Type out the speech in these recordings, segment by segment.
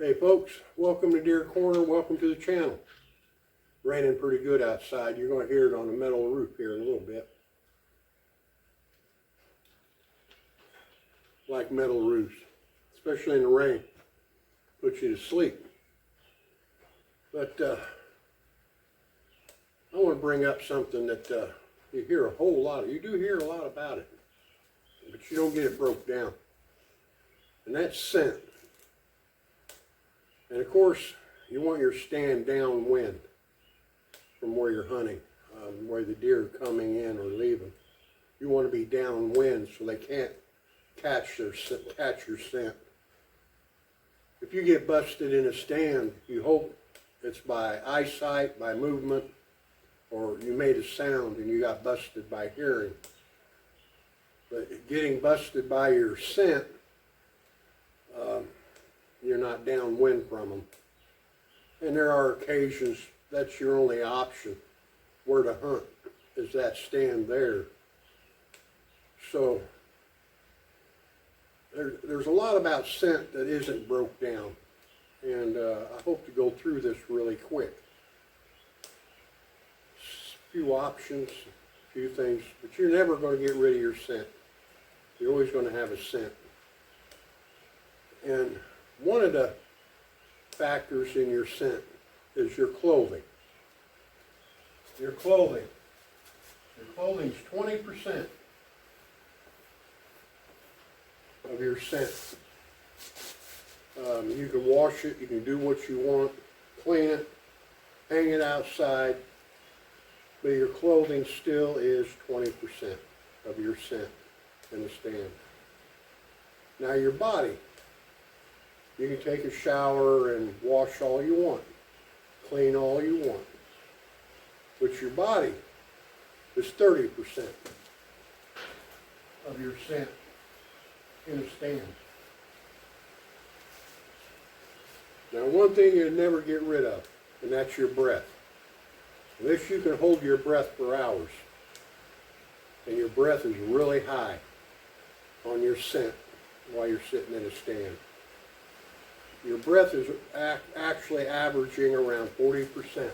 Hey folks, welcome to Deer Corner, welcome to the channel. Raining pretty good outside. You're going to hear it on the metal roof here in a little bit. Like metal roofs, especially in the rain. Puts you to sleep. But I want to bring up something that you hear a whole lot of. You do hear a lot about it, but you don't get it broke down. And that's scent. And of course, you want your stand downwind from where you're hunting, where the deer are coming in or leaving. You want to be downwind so they can't catch your scent. If you get busted in a stand, you hope it's by eyesight, by movement, or you made a sound and you got busted by hearing. But getting busted by your scent, you're not downwind from them. And there are occasions that's your only option where to hunt, is that stand there. So there's a lot about scent that isn't broke down, and I hope to go through this really quick. A few options, a few things, but you're never going to get rid of your scent. You're always going to have a scent. And one of the factors in your scent is your clothing. Your clothing. Your clothing's 20% of your scent. You can wash it, you can do what you want, clean it, hang it outside, but your clothing still is 20% of your scent in the stand. Now your body. You can take a shower and wash all you want, clean all you want. But your body is 30% of your scent in a stand. Now one thing you'll never get rid of, and that's your breath. Unless you can hold your breath for hours, and your breath is really high on your scent while you're sitting in a stand. Your breath is actually averaging around 40%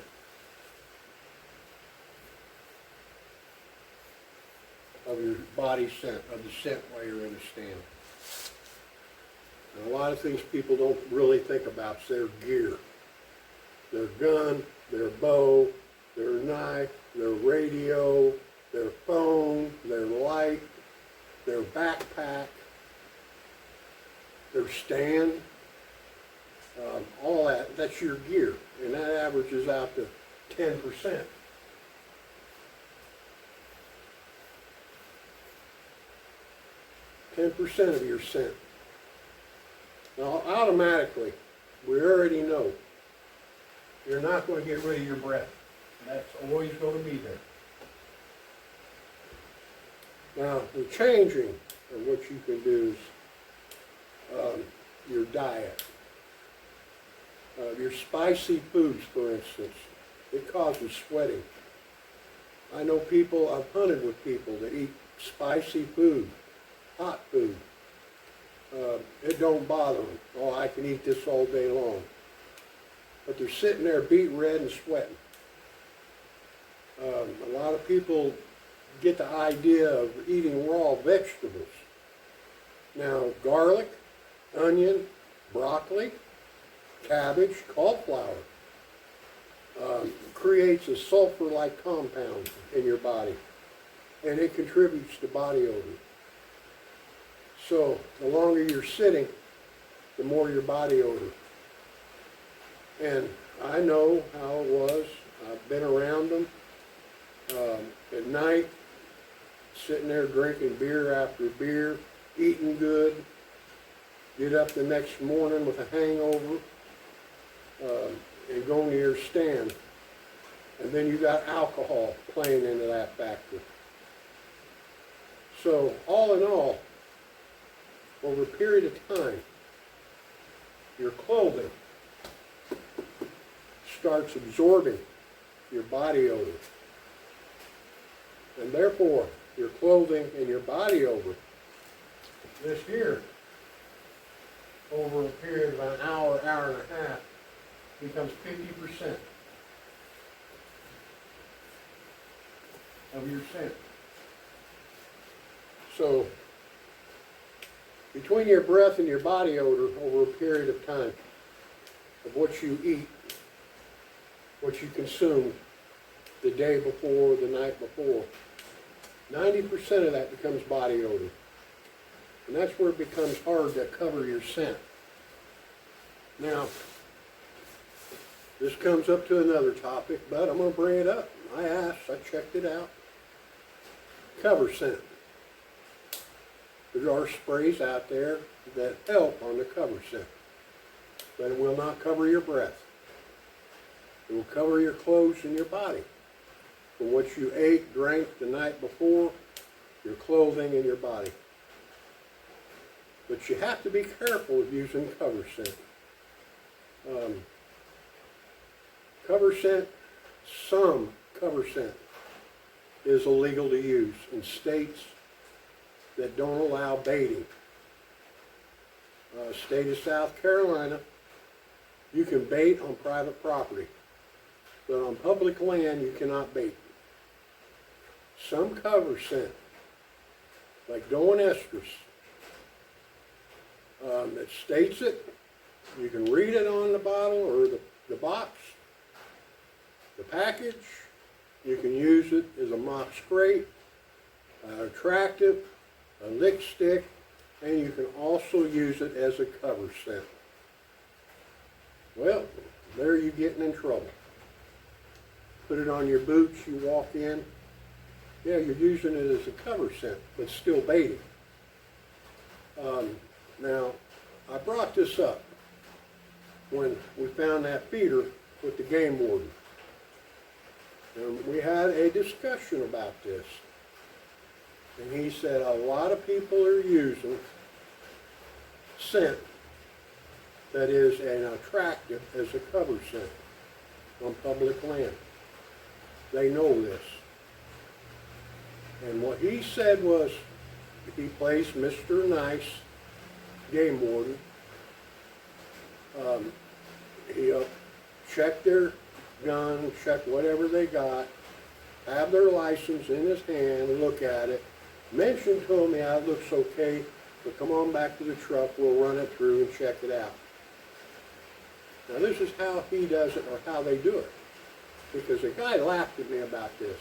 of your body scent, of the scent while you're in a stand. Now, a lot of things people don't really think about is their gear. Their gun, their bow, their knife, their radio, their phone, their light, their backpack, their stand. All that's your gear, and that averages out to 10%. of your scent. Now, automatically, we already know you're not going to get rid of your breath. That's always going to be there. Now, the changing of what you can do is your diet. Your spicy foods, for instance, it causes sweating. I know people, I've hunted with people that eat spicy food, hot food. It don't bother them. Oh, I can eat this all day long. But they're sitting there beet red and sweating. A lot of people get the idea of eating raw vegetables. Now, garlic, onion, broccoli, cabbage, cauliflower creates a sulfur-like compound in your body, and it contributes to body odor. So the longer you're sitting, the more your body odor. And I know how it was. I've been around them at night, sitting there drinking beer after beer, eating good, get up the next morning with a hangover, and going to your stand. And then you got alcohol playing into that factor. So all in all, over a period of time, your clothing starts absorbing your body odor. And therefore, your clothing and your body odor, this here, over a period of an hour, hour and becomes 50% of your scent. So, between your breath and your body odor over a period of time of what you eat, what you consume the day before, the night before, 90% of that becomes body odor. And that's where it becomes hard to cover your scent. Now, this comes up to another topic, but I'm going to bring it up. I asked, I checked it out. Cover scent. There are sprays out there that help on the cover scent, but it will not cover your breath. It will cover your clothes and your body. From what you ate, drank the night before, your clothing and your body. But you have to be careful of using cover scent. Cover scent, some cover scent is illegal to use in states that don't allow baiting. State of South Carolina, you can bait on private property, but on public land you cannot bait. Some cover scent, like Dawn Estrus, it states it. You can read it on the bottle or the box, the package. You can use it as a mock scrape, attractive, a lick stick, and you can also use it as a cover scent. Well, there you're getting in trouble. Put it on your boots, you walk in. Yeah, you're using it as a cover scent, but still baiting. Now, I brought this up when we found that feeder with the game warden. And we had a discussion about this. And he said a lot of people are using scent that is an attractant as a cover scent on public land. They know this. And what he said was, he placed Mr. Nice, game warden, he checked their gun, check whatever they got, have their license in his hand, look at it, mention to him, yeah, it looks okay, but come on back to the truck, we'll run it through and check it out. Now this is how he does it, or how they do it. Because a guy laughed at me about this.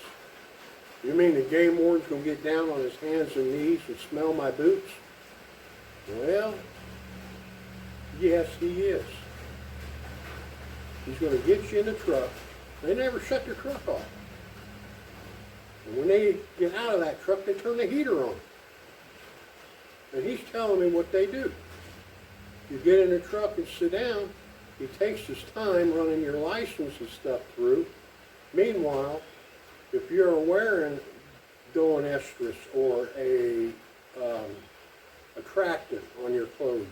You mean the game warden's going to get down on his hands and knees and smell my boots? Well, yes, he is. He's going to get you in the truck. They never shut their truck off. And when they get out of that truck, they turn the heater on. And he's telling me what they do. You get in the truck and sit down, he takes his time running your license and stuff through. Meanwhile, if you're wearing Dawn Estrus or a attractant on your clothes,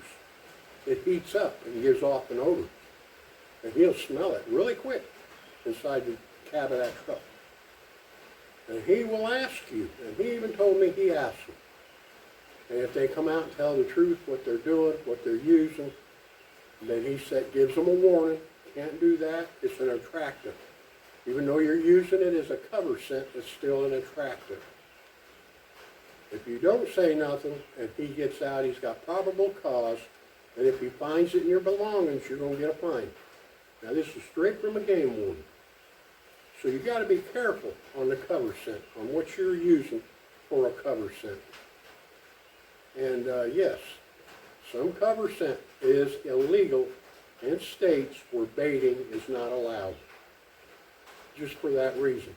it heats up and gives off an odor. And he'll smell it really quick inside the cab of that truck. And he will ask you, and he even told me he asked them. And if they come out and tell the truth, what they're doing, what they're using, then he said, gives them a warning, can't do that, it's an attractant. Even though you're using it as a cover scent, it's still an attractant. If you don't say nothing and he gets out, he's got probable cause, and if he finds it in your belongings, you're going to get a fine. Now this is straight from a game warden. So you got to be careful on the cover scent, on what you're using for a cover scent. And yes, some cover scent is illegal in states where baiting is not allowed. Just for that reason.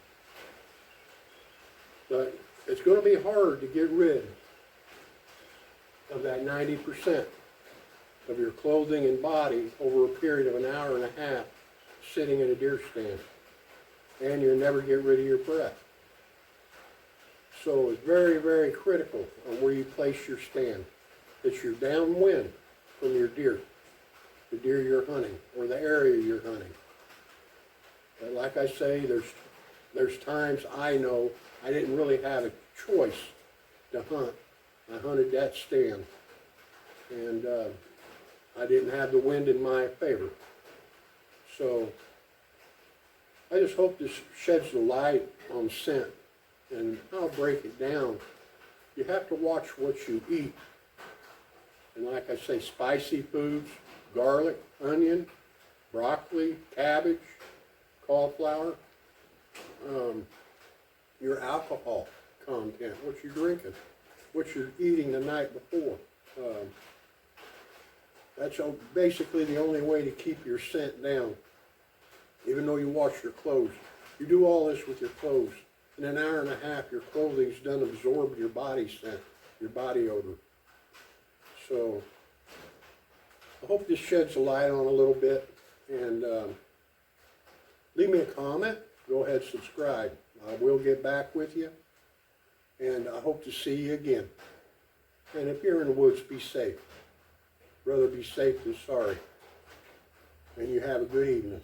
But it's going to be hard to get rid of that 90% of your clothing and body over a period of an hour and a half sitting in a deer stand. And you'll never get rid of your breath. So it's very, very critical on where you place your stand. That you're downwind from your deer, the deer you're hunting, or the area you're hunting. But like I say, there's times I know I didn't really have a choice to hunt. I hunted that stand, and I didn't have the wind in my favor. So I just hope this sheds the light on scent, and I'll break it down. You have to watch what you eat. And like I say, spicy foods, garlic, onion, broccoli, cabbage, cauliflower, your alcohol content, what you're drinking, what you're eating the night before. That's basically the only way to keep your scent down. Even though you wash your clothes, you do all this with your clothes. In an hour and a half, your clothing's done absorbed your body scent, your body odor. So I hope this sheds a light on a little bit, and leave me a comment. Go ahead, subscribe. I will get back with you, and I hope to see you again. And if you're in the woods, be safe. Rather be safe than sorry. And you have a good evening.